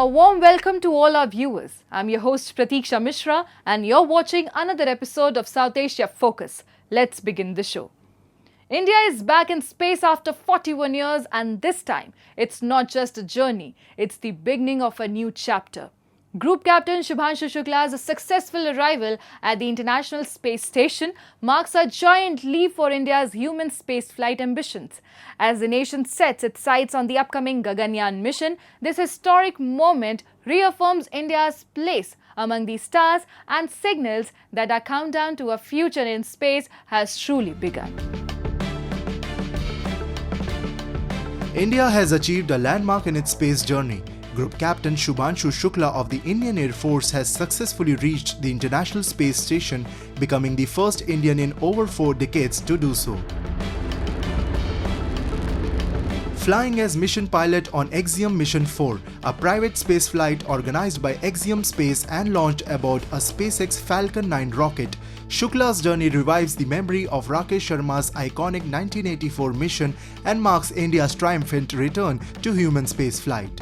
A warm welcome to all our viewers. I'm your host Pratiksha Mishra and you're watching another episode of South Asia Focus. Let's begin the show. India is back in space after 41 years and this time it's not just a journey, it's the beginning of a new chapter. Group Captain Shubhanshu Shukla's successful arrival at the International Space Station marks a giant leap for India's human spaceflight ambitions. As the nation sets its sights on the upcoming Gaganyaan mission, this historic moment reaffirms India's place among the stars and signals that our countdown to a future in space has truly begun. India has achieved a landmark in its space journey. Group Captain Shubhanshu Shukla of the Indian Air Force has successfully reached the International Space Station, becoming the first Indian in over 4 decades to do so. Flying as mission pilot on Axiom Mission 4, a private space flight organized by Axiom Space and launched aboard a SpaceX Falcon 9 rocket, Shukla's journey revives the memory of Rakesh Sharma's iconic 1984 mission and marks India's triumphant return to human spaceflight.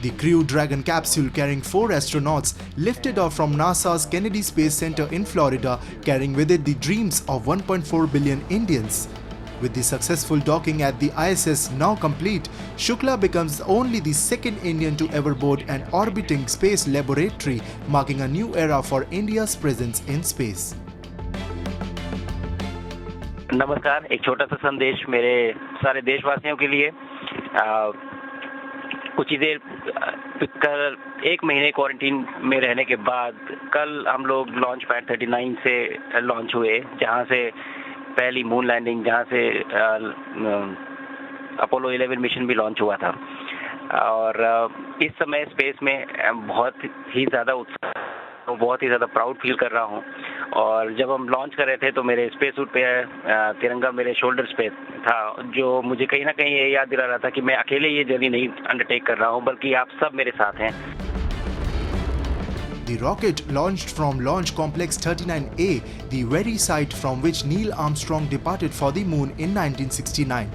The Crew Dragon capsule carrying 4 astronauts lifted off from NASA's Kennedy Space Center in Florida, carrying with it the dreams of 1.4 billion Indians. With the successful docking at the ISS now complete, Shukla becomes only the second Indian to ever board an orbiting space laboratory, marking a new era for India's presence in space. नमस्कार, एक छोटा सा संदेश मेरे सारे देशवासियों के लिए। कुछ ही देर कल 1 महीने क्वारंटीन में रहने के बाद कल हम लोग लॉन्च पैड 39 से लॉन्च हुए, जहां से पहली मून लैंडिंग, जहां से अपोलो 11 मिशन भी लॉन्च हुआ था। और इस समय स्पेस में बहुत ही ज़्यादा उत्साह, बहुत ही ज़्यादा प्राउड फील कर रहा हूं। और जब हम लॉन्च कर रहे थे तो मेरे स्पेस सूट पे तिरंगा मेरे शोल्डर्स पे था, जो मुझे कहीं ना कहीं ये याद दिला रहा था कि मैं अकेले ये जर्नी नहीं अंडरटेक कर रहा हूं, बल्कि आप सब मेरे साथ हैं। The rocket launched from Launch Complex 39A, the very site from which Neil Armstrong departed for the moon in 1969.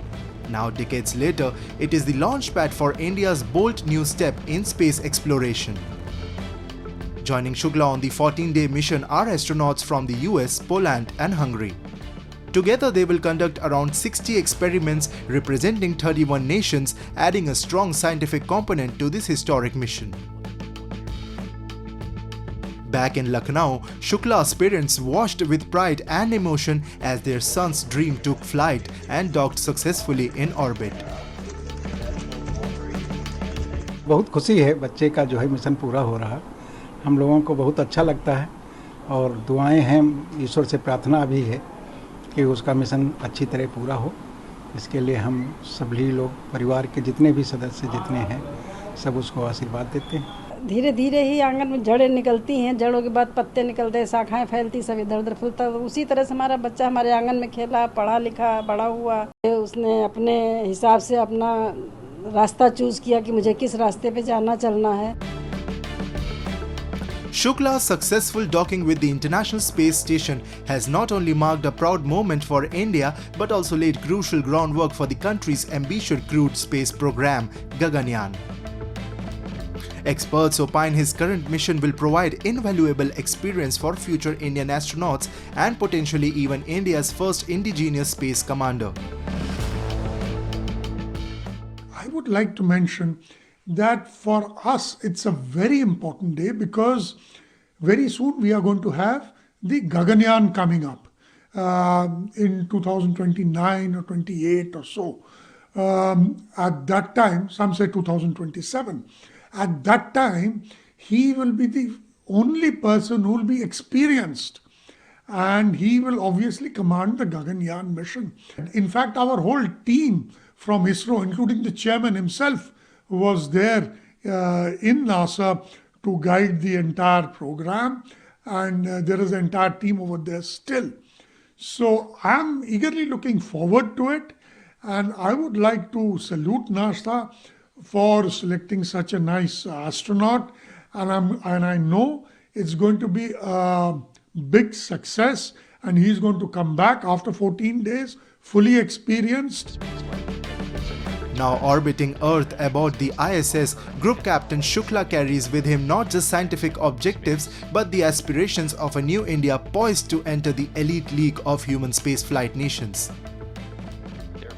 Now, decades later, it is the launch pad for India's bold new step in space exploration. Joining Shukla on the 14-day mission are astronauts from the US, Poland and Hungary. Together they will conduct around 60 experiments representing 31 nations, adding a strong scientific component to this historic mission. Back in Lucknow, Shukla's parents watched with pride and emotion as their son's dream took flight and docked successfully in orbit. बहुत खुशी है, बच्चे का जो है mission पूरा हो रहा, हम लोगों को बहुत अच्छा लगता है और दुआएं हैं, ईश्वर से प्रार्थना भी है कि उसका मिशन अच्छी तरह पूरा हो। इसके लिए हम सभी लोग, परिवार के जितने भी सदस्य जितने हैं, सब उसको आशीर्वाद देते हैं। धीरे धीरे ही आंगन में जड़ें निकलती हैं, जड़ों के बाद पत्ते निकलते हैं, शाखाएं फैलती, सब इधर उधर फूलता। उसी तरह से हमारा बच्चा हमारे आंगन में खेला, पढ़ा लिखा, बड़ा हुआ। उसने अपने हिसाब से अपना रास्ता चूज किया कि मुझे किस रास्ते पे जाना, चलना है। Shukla's successful docking with the International Space Station has not only marked a proud moment for India but also laid crucial groundwork for the country's ambitious crewed space program, Gaganyaan. Experts opine his current mission will provide invaluable experience for future Indian astronauts and potentially even India's first indigenous space commander. I would like to mention that for us it's a very important day because very soon we are going to have the Gaganyaan coming up in 2029 or 28 or so. At that time, some say 2027. At that time, he will be the only person who will be experienced, and he will obviously command the Gaganyaan mission. In fact, our whole team from ISRO, including the chairman himself, was there in NASA to guide the entire program, and there is an entire team over there still. So I'm eagerly looking forward to it, and I would like to salute NASA for selecting such a nice astronaut, and I know it's going to be a big success, and he's going to come back after 14 days fully experienced. Now orbiting Earth aboard the ISS, Group Captain Shukla carries with him not just scientific objectives but the aspirations of a new India poised to enter the elite league of human spaceflight nations.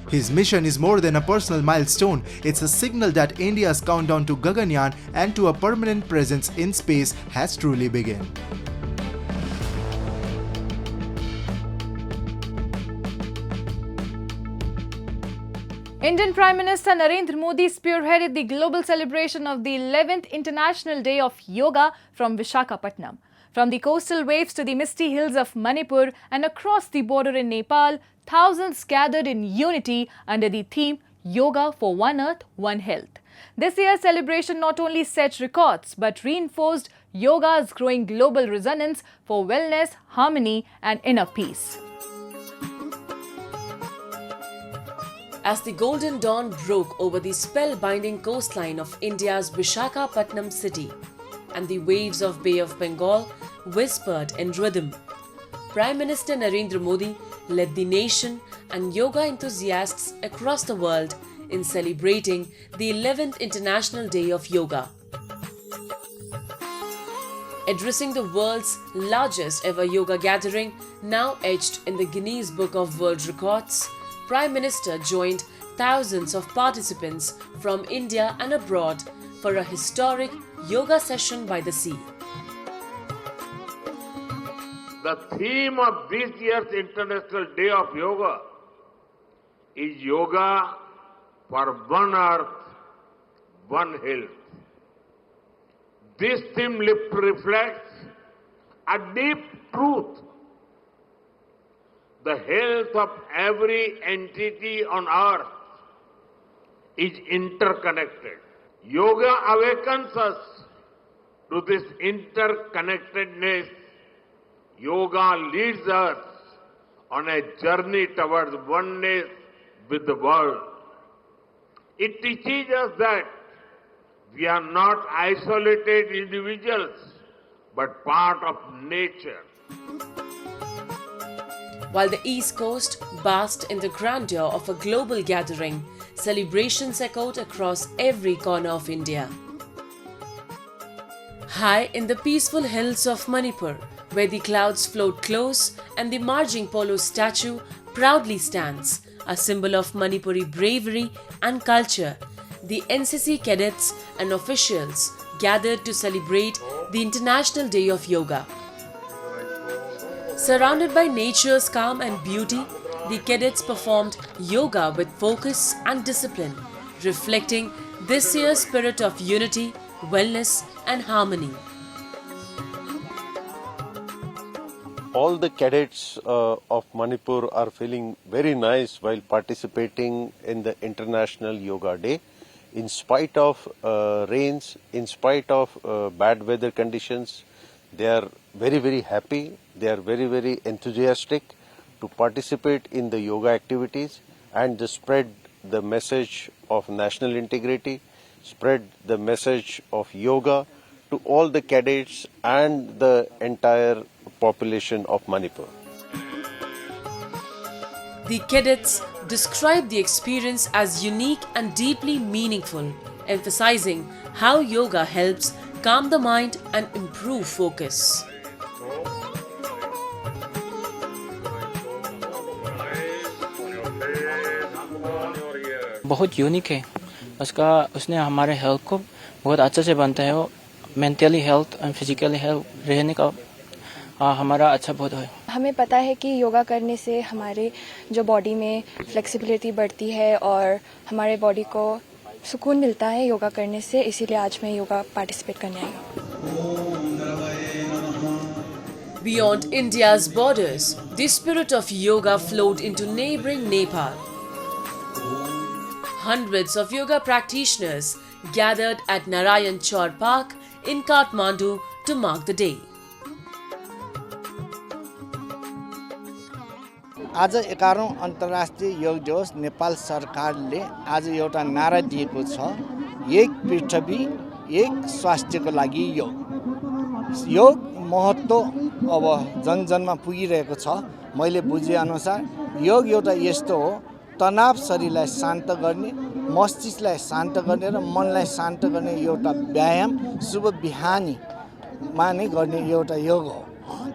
His mission is more than a personal milestone, it's a signal that India's countdown to Gaganyaan and to a permanent presence in space has truly begun. Indian Prime Minister Narendra Modi spearheaded the global celebration of the 11th International Day of Yoga from Visakhapatnam. From the coastal waves to the misty hills of Manipur and across the border in Nepal, thousands gathered in unity under the theme Yoga for One Earth, One Health. This year's celebration not only set records but reinforced yoga's growing global resonance for wellness, harmony and inner peace. As the golden dawn broke over the spellbinding coastline of India's Visakhapatnam city and the waves of Bay of Bengal whispered in rhythm, Prime Minister Narendra Modi led the nation and yoga enthusiasts across the world in celebrating the 11th International Day of Yoga. Addressing the world's largest ever yoga gathering, now etched in the Guinness Book of World Records, Prime Minister joined thousands of participants from India and abroad for a historic yoga session by the sea. The theme of this year's International Day of Yoga is Yoga for One Earth, One Health. This theme reflects a deep truth. The health of every entity on earth is interconnected. Yoga awakens us to this interconnectedness. Yoga leads us on a journey towards oneness with the world. It teaches us that we are not isolated individuals, but part of nature. While the East Coast basked in the grandeur of a global gathering, celebrations echoed across every corner of India. High in the peaceful hills of Manipur, where the clouds float close and the marching polo statue proudly stands, a symbol of Manipuri bravery and culture, the NCC cadets and officials gathered to celebrate the International Day of Yoga. Surrounded by nature's calm and beauty, the cadets performed yoga with focus and discipline, reflecting this year's spirit of unity, wellness and harmony. All the cadets of Manipur are feeling very nice while participating in the International Yoga Day. In spite of rains, in spite of bad weather conditions, they are very, very happy. They are very, very enthusiastic to participate in the yoga activities and to spread the message of national integrity, spread the message of yoga to all the cadets and the entire population of Manipur. The cadets described the experience as unique and deeply meaningful, emphasizing how yoga helps calm the mind and improve focus. बहुत unique है उसने हमारे health को बहुत अच्छे से बनता है mentally health and physically health रहने का हमारा अच्छा बहुत है। हमें पता है कि योगा करने से हमारे जो बॉडी में फ्लेक्सिबिलिटी बढ़ती है और हमारे बॉडी को सुकून मिलता है योगा करने से, इसीलिए आज मैं योगा पार्टिसिपेट करने आई हूँ। Beyond India's borders, the spirit of yoga flowed into neighboring Nepal. Hundreds of yoga practitioners gathered at Narayan Chor Park in Kathmandu to mark the day. आज 11औं अन्तर्राष्ट्रिय योग दिवस नेपाल सरकारले आज एउटा नारा दिएको छ, एक पृथ्वी एक स्वास्थ्यको लागि योग। योग महत्त्व अब जनजनमा पुगिरहेको छ। मैले बुझे अनुसार योग एउटा यस्तो हो, तनाव शरीरलाई शान्त गर्ने, मस्तिष्कलाई शान्त गर्ने र मनलाई शान्त गर्ने एउटा व्यायाम शुभ बिहानीमा नै गर्ने एउटा योग हो।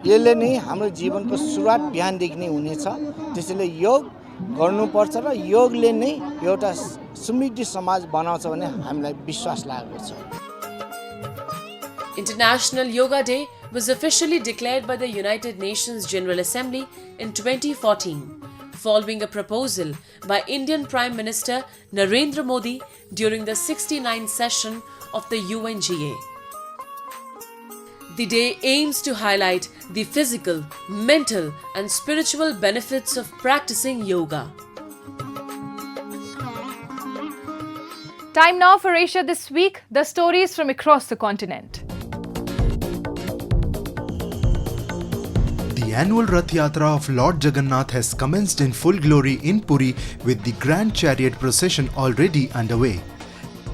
यसले नै हाम्रो जीवनको सुरुवात बिहानदेखि नै हुनेछ। त्यसैले योग गर्नुपर्छ र योगले नै एउटा समृद्ध समाज बनाउँछ भन्ने हामीलाई विश्वास लागेको छ। International Yoga Day was officially declared by the United Nations General Assembly in 2014, following a proposal by Indian Prime Minister Narendra Modi during the 69th session of the UNGA. The day aims to highlight the physical, mental, and spiritual benefits of practicing yoga. Time now for Asia This Week, the stories from across the continent. The annual Rath Yatra of Lord Jagannath has commenced in full glory in Puri with the grand chariot procession already underway.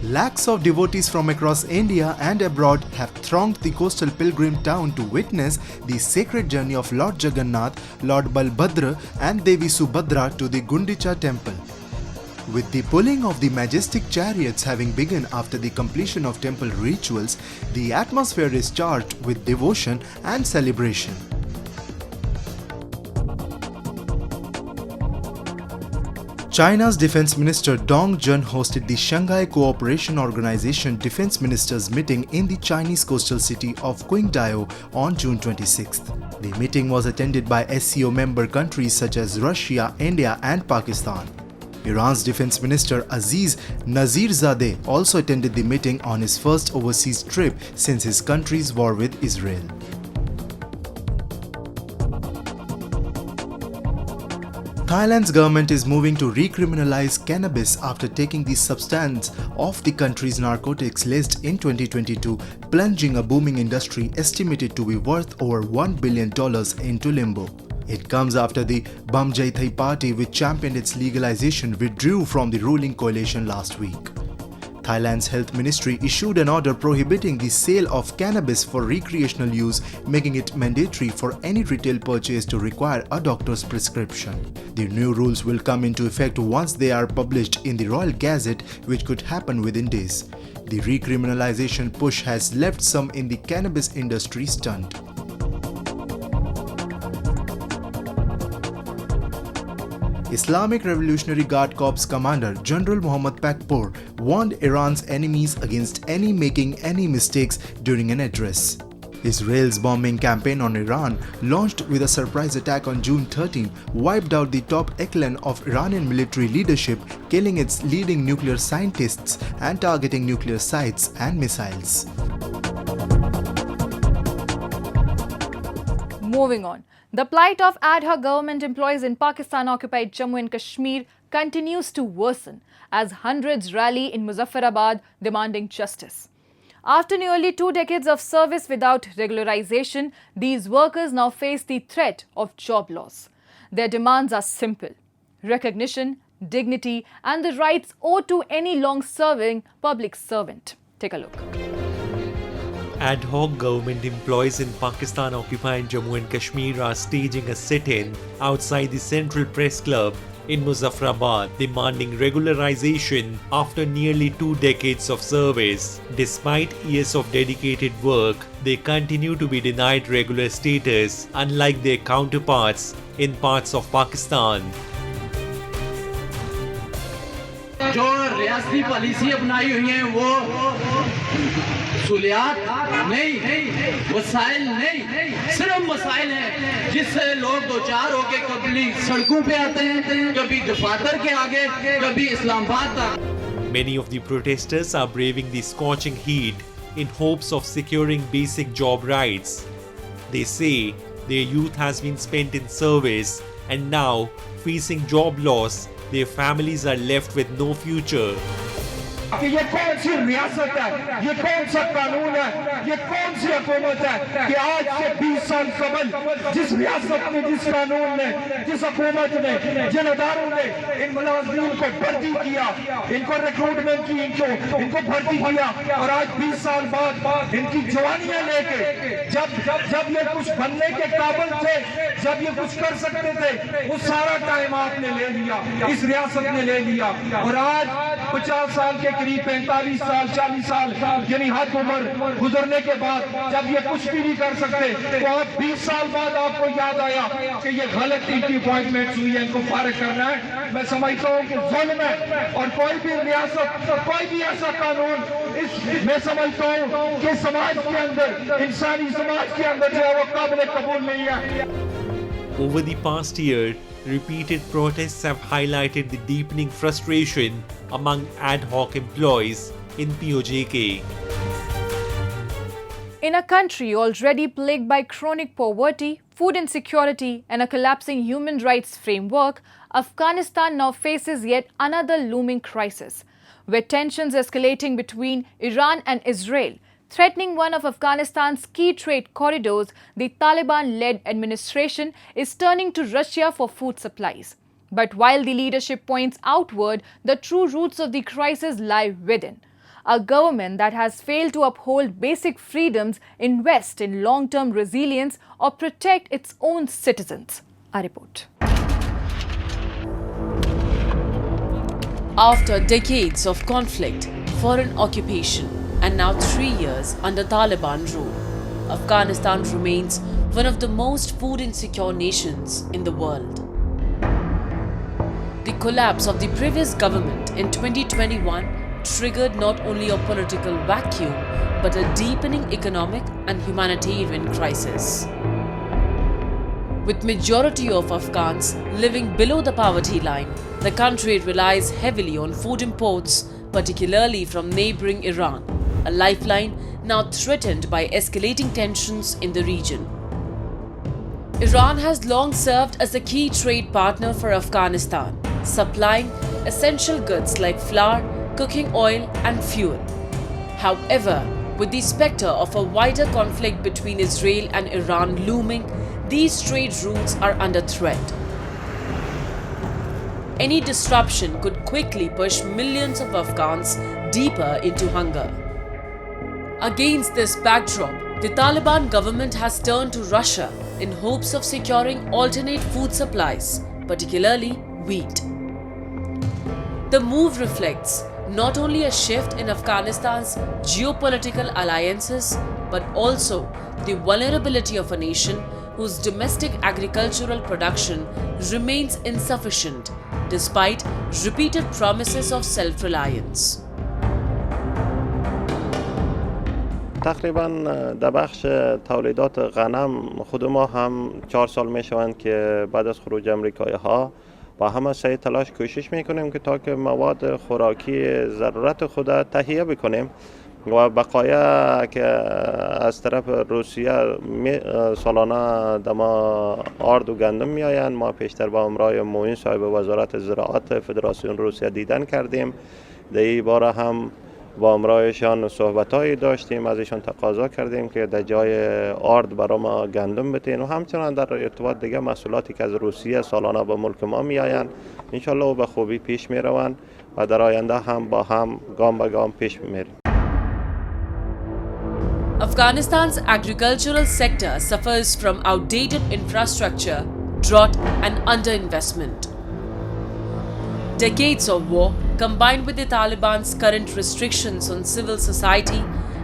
Lakhs of devotees from across India and abroad have thronged the coastal pilgrim town to witness the sacred journey of Lord Jagannath, Lord Balbhadra and Devi Subhadra to the Gundicha temple. With the pulling of the majestic chariots having begun after the completion of temple rituals, the atmosphere is charged with devotion and celebration. China's Defense Minister Dong Jun hosted the Shanghai Cooperation Organization Defense Ministers meeting in the Chinese coastal city of Qingdao on June 26th. The meeting was attended by SCO member countries such as Russia, India and Pakistan. Iran's Defense Minister Aziz Nazirzadeh also attended the meeting on his first overseas trip since his country's war with Israel. Thailand's government is moving to recriminalize cannabis after taking the substance off the country's narcotics list in 2022, plunging a booming industry estimated to be worth over $1 billion into limbo. It comes after the Bam Jai Thai party, which championed its legalization, withdrew from the ruling coalition last week. Thailand's health ministry issued an order prohibiting the sale of cannabis for recreational use, making it mandatory for any retail purchase to require a doctor's prescription. The new rules will come into effect once they are published in the Royal Gazette, which could happen within days. The recriminalization push has left some in the cannabis industry stunned. Islamic Revolutionary Guard Corps Commander General Mohammad Pakpour warned Iran's enemies against making any mistakes during an address. Israel's bombing campaign on Iran, launched with a surprise attack on June 13, wiped out the top echelon of Iranian military leadership, killing its leading nuclear scientists and targeting nuclear sites and missiles. Moving on. The plight of ad hoc government employees in Pakistan-occupied Jammu and Kashmir continues to worsen as hundreds rally in Muzaffarabad demanding justice. After nearly 2 decades of service without regularization, these workers now face the threat of job loss. Their demands are simple: recognition, dignity, and the rights owed to any long-serving public servant. Take a look. Ad hoc government employees in Pakistan-occupied Jammu and Kashmir are staging a sit-in outside the Central Press Club in Muzaffarabad, demanding regularization after nearly 2 decades of service. Despite years of dedicated work, they continue to be denied regular status, unlike their counterparts in parts of Pakistan. जो रियासती policy अपनाई हुई है वो सुलियात नहीं, वसाइल नहीं, सिर्फ मसाइल हैं जिससे लोग दो चार होके कभी सड़कों पे आते हैं, कभी दफातर के आगे, कभी इस्लामाबाद तक. Many of the protesters are braving the scorching heat in hopes of securing basic job rights. They say their youth has been spent in service and now, facing job loss, their families are left with no future. कि ये कौन सी रियासत है, ये कौन सा कानून है, ये कौन सी हुकूमत है कि आज से 20 साल कबल जिस रियासत ने, जिस कानून ने, जिस हुकूमत ने, जिन अदारों ने इन मुलाजिमीन को भर्ती किया, इनको रिक्रूटमेंट की, इनको भर्ती किया, और आज 20 साल बाद इनकी जवानियां लेके जब ये कुछ बनने के काबिल थे, जब ये कुछ कर सकते थे, वो सारा टाइम आपने ले लिया, इस रियासत ने ले लिया, और आज 50 साल के करीब 45 साल 40 साल यानी हद उम्र गुजरने के बाद जब ये कुछ भी नहीं कर सकते तो आप 20 साल बाद आपको याद आया कि ये गलत इनकी अपॉइंटमेंट हुई है, इनको फारिग करना है। मैं समझता हूँ कि जुल्म है और कोई भी रियासत कोई भी ऐसा कानून इस मैं समझता हूँ कि समाज के अंदर इंसानी समाज के अंदर जो है वो काबिल कबूल नहीं है। Over the past year, repeated protests have highlighted the deepening frustration among ad hoc employees in POJK. In a country already plagued by chronic poverty, food insecurity, and a collapsing human rights framework, Afghanistan now faces yet another looming crisis, where tensions escalating between Iran and Israel, threatening one of Afghanistan's key trade corridors. The Taliban-led administration is turning to Russia for food supplies. But while the leadership points outward, the true roots of the crisis lie within. A government that has failed to uphold basic freedoms, invest in long-term resilience, or protect its own citizens. A report. After decades of conflict, foreign occupation, and now 3 years under Taliban rule, Afghanistan remains one of the most food insecure nations in the world. The collapse of the previous government in 2021 triggered not only a political vacuum but a deepening economic and humanitarian crisis. With majority of Afghans living below the poverty line, the country relies heavily on food imports, particularly from neighboring Iran, a lifeline now threatened by escalating tensions in the region. Iran has long served as a key trade partner for Afghanistan, supplying essential goods like flour, cooking oil and fuel. However, with the spectre of a wider conflict between Israel and Iran looming, these trade routes are under threat. Any disruption could quickly push millions of Afghans deeper into hunger. Against this backdrop, the Taliban government has turned to Russia in hopes of securing alternate food supplies, particularly wheat. The move reflects not only a shift in Afghanistan's geopolitical alliances, but also the vulnerability of a nation whose domestic agricultural production remains insufficient despite repeated promises of self-reliance. تقریبا در بخش تولیدات غنم خود ما هم 4 سال می شوند که بعد از خروج امریکایی ها با همه سعی تلاش کوشش می کنیم که تا که مواد خوراکی ضرورت خود تهیه بکنیم و بقایا که از طرف روسیه سالانه دما آرد و گندم می آیند. ما پیشتر با امرای موین صاحب وزارت زراعت فدراسیون روسیه دیدن کردیم. در این باره هم با امرایشان صحبتایی داشتیم، از ایشان تقاضا کردیم که در جای آرد برای ما گندم بتین و همچنان در ارتباط دیگه محصولاتی که از روسیه سالانه به ملک ما می آیند انشالله به خوبی پیش می روند و در آینده هم با هم گام به گام پیش میریم. Afghanistan's agricultural sector suffers from outdated infrastructure, drought and underinvestment. Decades of war, combined with the Taliban's current restrictions on civil society,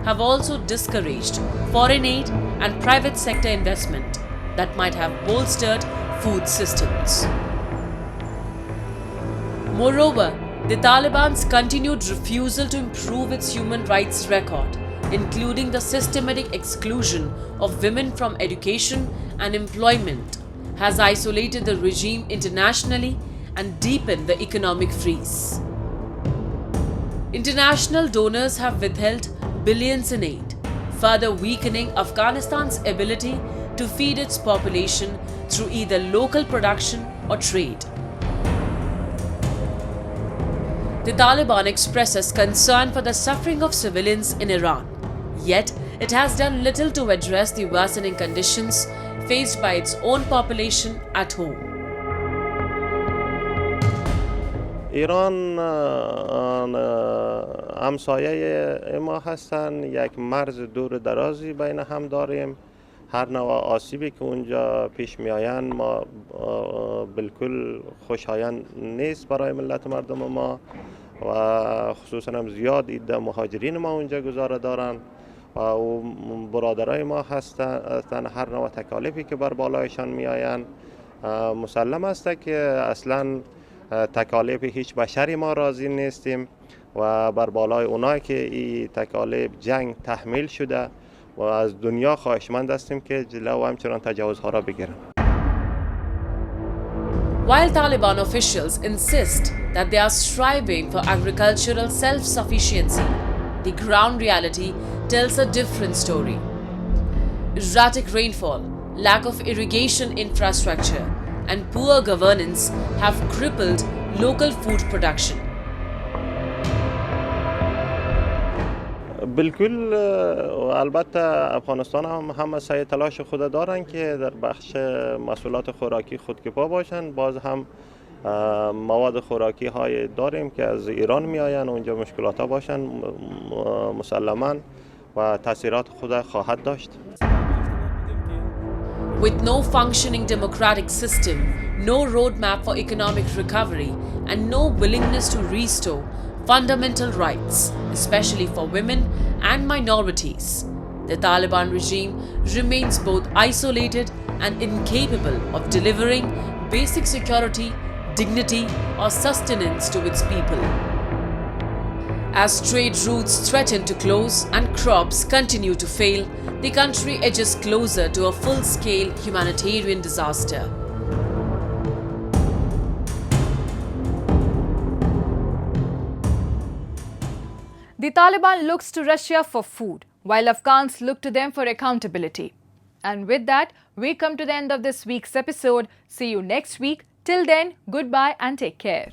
have also discouraged foreign aid and private sector investment that might have bolstered food systems. Moreover, the Taliban's continued refusal to improve its human rights record, including the systematic exclusion of women from education and employment, has isolated the regime internationally and deepened the economic freeze. International donors have withheld billions in aid, further weakening Afghanistan's ability to feed its population through either local production or trade. The Taliban expresses concern for the suffering of civilians in Iran, yet it has done little to address the worsening conditions faced by its own population at home. ایران همسایه ما هستند، یک مرز دور درازی بین هم داریم. هر نوع آسیبی که اونجا پیش می آیند ما بالکل خوشایند نیست برای ملت مردم ما و خصوصا هم زیاد عده مهاجرین ما اونجا گذاره دارن و برادرای ما هستن هر نوع تکالیفی که بر بالایشان میآیند مسلم است که اصلا تکالیف هیچ بشری ما راضی نیستیم و بر بالای اونایی که این تکالیف جنگ تحمیل شده و از دنیا خواهشمند هستیم که جلو و همچنان تجاوزها را بگیرن. While Taliban officials insist that they are striving for agricultural self-sufficiency, the ground reality tells a different story. Erratic rainfall, lack of irrigation infrastructure, and poor governance have crippled local food production. بالکل البته افغانستان هم سعی تلاش خود دارن که در بخش محصولات خوراکی خودکفا باشن. باز هم مواد خوراکی های داریم که از ایران می آین اونجا مشکلات ها باشن مسلما و تاثیرات خود خواهد داشت. With no functioning democratic system, no roadmap for economic recovery, and no willingness to restore fundamental rights, especially for women and minorities, the Taliban regime remains both isolated and incapable of delivering basic security, dignity, or sustenance to its people. As trade routes threaten to close and crops continue to fail, the country edges closer to a full-scale humanitarian disaster. The Taliban looks to Russia for food, while Afghans look to them for accountability. And with that, we come to the end of this week's episode. See you next week. Till then, goodbye and take care.